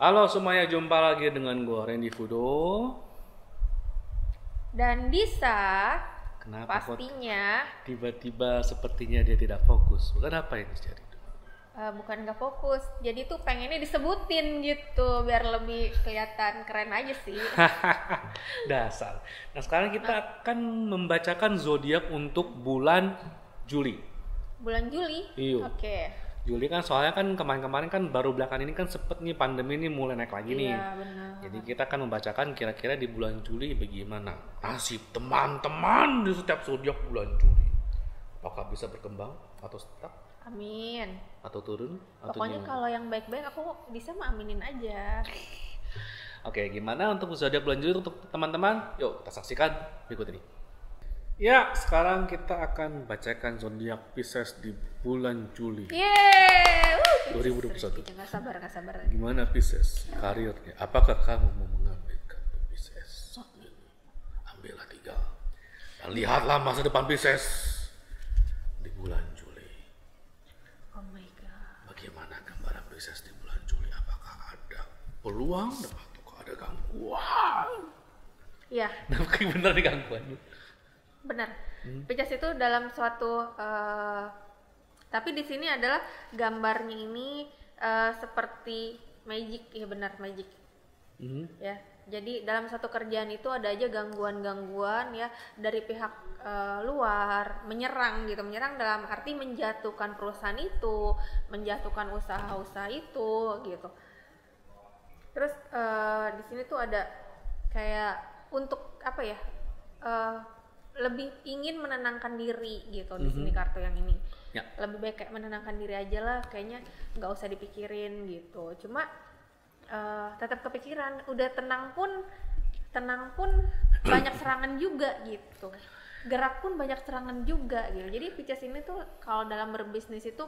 Halo semuanya, jumpa lagi dengan gue Randy Fudo. Dan Disa, Kenapa kok pastinya tiba-tiba sepertinya dia tidak fokus? Bukan apa yang terjadi? bukan gak fokus. Jadi tuh pengennya disebutin gitu biar lebih kelihatan keren aja sih. Dasar. Nah sekarang kita akan membacakan zodiak untuk bulan Juli. Bulan Juli. Iya. Oke. Juli kan soalnya kan kemarin-kemarin kan baru belakangan ini kan sempet nih pandemi ini mulai naik lagi nih. Iya, benar. Jadi kita akan membacakan kira-kira di bulan Juli bagaimana nasib teman-teman di setiap zodiak bulan Juli. Apakah bisa berkembang atau tetap Amin. atau turun atau Pokoknya gimana? kalau yang baik-baik aku bisa mah aminin aja. Oke, gimana untuk zodiak bulan Juli untuk teman-teman? Yuk kita saksikan berikut ini. Ya, sekarang kita akan bacakan zodiak Pisces di bulan Juli Yeay! 2021. Gak sabar. Gimana Pisces? Karirnya. Apakah kamu mau mengambil kartu Pisces? Ambillah 3. Dan lihatlah masa depan Pisces di bulan Juli. Oh my god. Bagaimana gambaran Pisces di bulan Juli? Apakah ada peluang atau ada gangguan? Iya, Namanya bener nih gangguan. benar. Pisces itu dalam suatu tapi di sini adalah gambarnya ini seperti magic, ya benar magic. Ya, jadi dalam satu kerjaan itu ada aja gangguan-gangguan ya dari pihak luar menyerang gitu, menyerang dalam arti menjatuhkan perusahaan itu, menjatuhkan usaha-usaha itu gitu. Terus di sini tuh ada kayak untuk apa ya? Lebih ingin menenangkan diri gitu di sini kartu yang ini. Ya. Lebih baik kayak menenangkan diri aja lah, kayaknya nggak usah dipikirin gitu. Cuma tetap kepikiran, udah tenang pun banyak serangan juga gitu. Gerak pun banyak serangan juga gitu. Jadi Pisces ini tuh kalau dalam berbisnis itu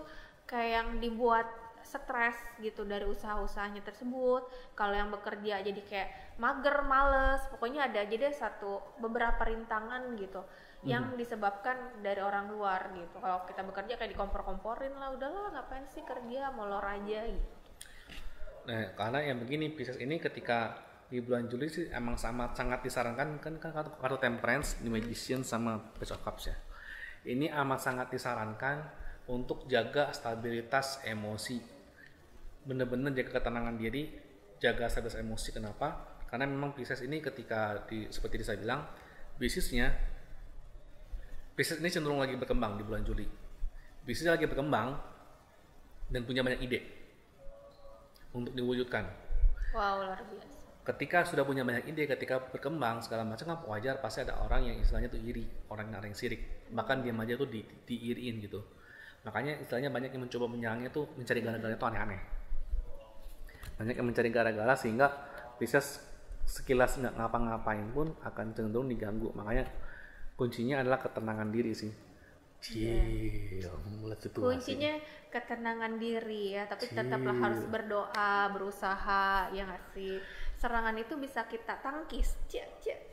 kayak yang dibuat stres gitu dari usaha-usahanya tersebut. Kalau yang bekerja jadi kayak mager, males, pokoknya ada aja deh beberapa rintangan gitu yang disebabkan dari orang luar gitu. Kalau kita bekerja kayak dikompor-komporin lah, udahlah ngapain sih kerja, molor aja gitu. Nah, karena yang begini Pisces ini ketika di bulan Juli sih emang sangat disarankan kan kartu Temperance, The Magician sama Page of Cups ya. Ini amat sangat disarankan untuk jaga stabilitas emosi. Bener-bener jaga ketenangan diri, jaga stabilitas emosi. Kenapa? Karena memang Pisces ini ketika seperti saya bilang, Pisces ini cenderung lagi berkembang di bulan Juli. Pisces lagi berkembang dan punya banyak ide untuk diwujudkan. Wow, luar biasa. Ketika sudah punya banyak ide, ketika berkembang segala macam kan wajar pasti ada orang yang istilahnya tuh iri, orang yang sirik, bahkan diam aja tuh diiriin gitu. Makanya istilahnya banyak yang mencoba menyerangnya tuh mencari gara-gara itu aneh-aneh. Banyak yang mencari gara-gara sehingga Pisces sekilas nggak ngapa-ngapain pun akan cenderung diganggu. Makanya kuncinya adalah ketenangan diri sih. Mulai situasi. Kuncinya ketenangan diri ya, tapi tetaplah harus berdoa, berusaha, ya nggak sih. Serangan itu bisa kita tangkis,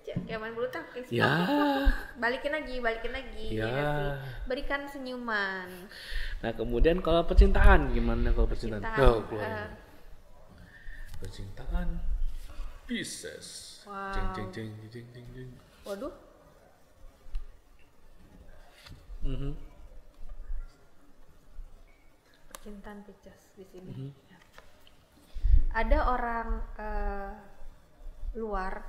kayak main bulu tangkis. Ya. Balikin lagi, Ya. nggak sih. Berikan senyuman. Nah kemudian kalau percintaan gimana kalau percintaan? Percintaan Pisces. Wow. Jeng. Waduh, percintaan Pisces di sini. Ada orang luar,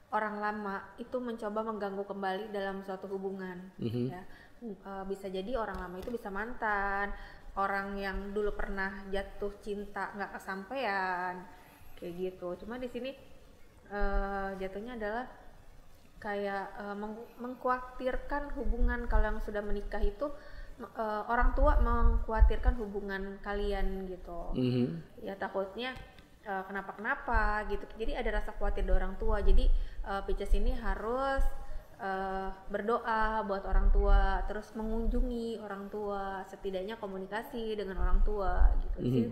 orang lama itu mencoba mengganggu kembali dalam suatu hubungan. Ya. Bisa jadi orang lama itu bisa mantan, orang yang dulu pernah jatuh cinta nggak kesampaian, kayak gitu. Cuma di sini jatuhnya adalah kayak mengkhawatirkan hubungan. Kalau yang sudah menikah itu orang tua mengkhawatirkan hubungan kalian gitu. Ya takutnya kenapa gitu. Jadi ada rasa khawatir dari orang tua. Jadi Pisces ini harus berdoa buat orang tua, terus mengunjungi orang tua, setidaknya komunikasi dengan orang tua gitu sih.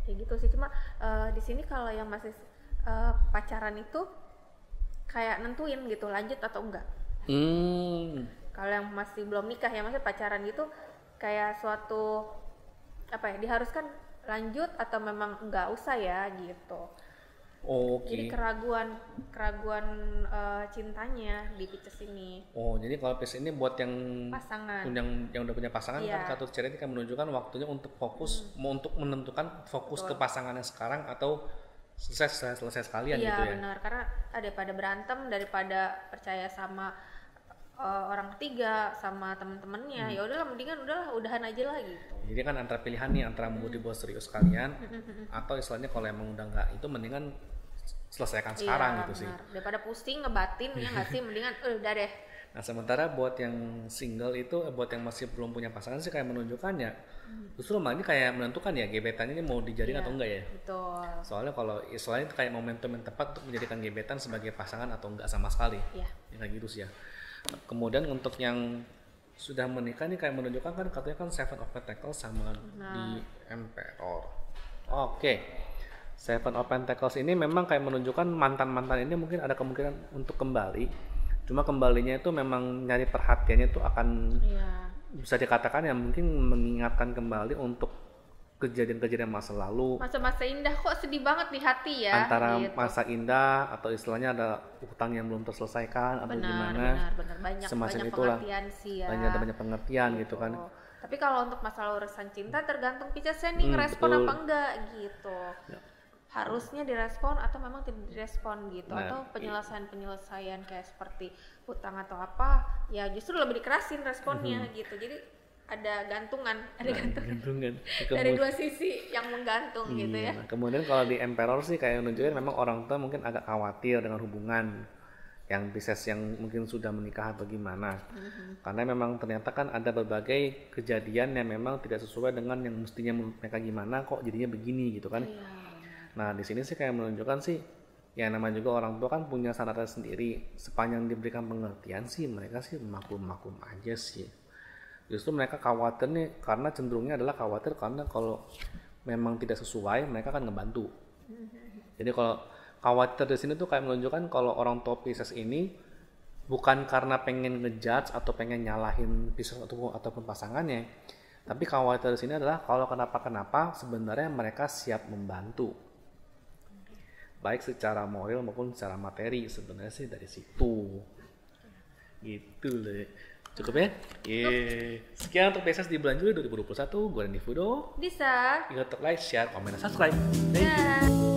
Kayak gitu sih. Cuma di sini kalau yang masih pacaran itu kayak nentuin gitu lanjut atau enggak. Kalau yang masih belum nikah ya, masih pacaran gitu kayak suatu apa ya, diharuskan lanjut atau memang nggak usah ya gitu. Oke. Jadi keraguan cintanya di Pisces ini. Oh, jadi kalau Pisces ini buat yang Pasangan. yang udah punya pasangan Iya. kan kartu Ceria ini kan menunjukkan waktunya untuk fokus mau untuk menentukan fokus ke pasangannya sekarang atau selesai sekalian Iya gitu ya. benar, karena daripada berantem, daripada percaya sama orang ketiga, sama temen-temennya, ya udahlah mendingan udahan aja lah gitu. Jadi kan antara pilihan nih antara mau dibuat serius kalian atau istilahnya kalau emang udah nggak itu mendingan selesaikan sekarang Iya, gitu sih. benar. Daripada pusing ngebatin ya nggak sih, mendingan udah deh. Nah sementara buat yang single itu buat yang masih belum punya pasangan sih kayak menunjukkan ya justru malah ini kayak menentukan ya gebetannya ini mau dijadiin atau enggak ya. Betul. Soalnya kalau istilahnya itu kayak momentum yang tepat untuk menjadikan gebetan sebagai pasangan atau enggak sama sekali. Iya. Ya kayak gitu sih ya. Kemudian untuk yang sudah menikah nih kayak menunjukkan kan katanya kan Seven of Pentacles sama di Emperor. Oke. Seven of Pentacles ini memang kayak menunjukkan mantan-mantan ini mungkin ada kemungkinan untuk kembali. Cuma kembalinya itu memang nyari perhatiannya itu akan bisa dikatakan ya mungkin mengingatkan kembali untuk kejadian-kejadian masa lalu. Masa-masa indah kok sedih banget di hati ya. Antara gitu. masa indah atau istilahnya ada utang yang belum terselesaikan atau gimana. Benar. Semacam Banyak itulah. pengertian sih ya. Banyak pengertian gitu kan. Tapi kalau untuk masalah urusan cinta tergantung Piscesnya nih ngerespon betul. apa enggak gitu. Ya. Harusnya direspon atau memang tidak direspon gitu, Nah, atau penyelesaian kayak seperti utang atau apa ya justru lebih dikerasin responnya gitu. Jadi ada gantungan dari dua sisi yang menggantung gitu ya. Nah, kemudian kalau di Emperor sih kayak nunjukin memang orang tua mungkin agak khawatir dengan hubungan yang Pisces yang mungkin sudah menikah atau gimana. Karena memang ternyata kan ada berbagai kejadian yang memang tidak sesuai dengan yang mestinya mereka gimana kok jadinya begini gitu kan. Nah di sini sih kayak menunjukkan sih ya namanya juga orang tua kan punya standar sendiri. Sepanjang diberikan pengertian sih mereka sih maklum aja sih. Justru mereka khawatir nih karena cenderungnya adalah khawatir karena kalau memang tidak sesuai mereka akan ngebantu. Jadi kalau khawatir di sini tuh kayak menunjukkan kalau orang tua Pisces ini bukan karena pengen ngejudge atau pengen nyalahin Pisces ataupun pasangannya, tapi khawatir di sini adalah kalau kenapa sebenarnya mereka siap membantu. Baik secara moral maupun secara materi sebenarnya sih dari situ gitu loh. Cukup ya? Sekian untuk Pisces di bulan Juli 2021. Gue Randy Fudo. Bisa. Ingat untuk like, share, komen, dan subscribe. Thank you.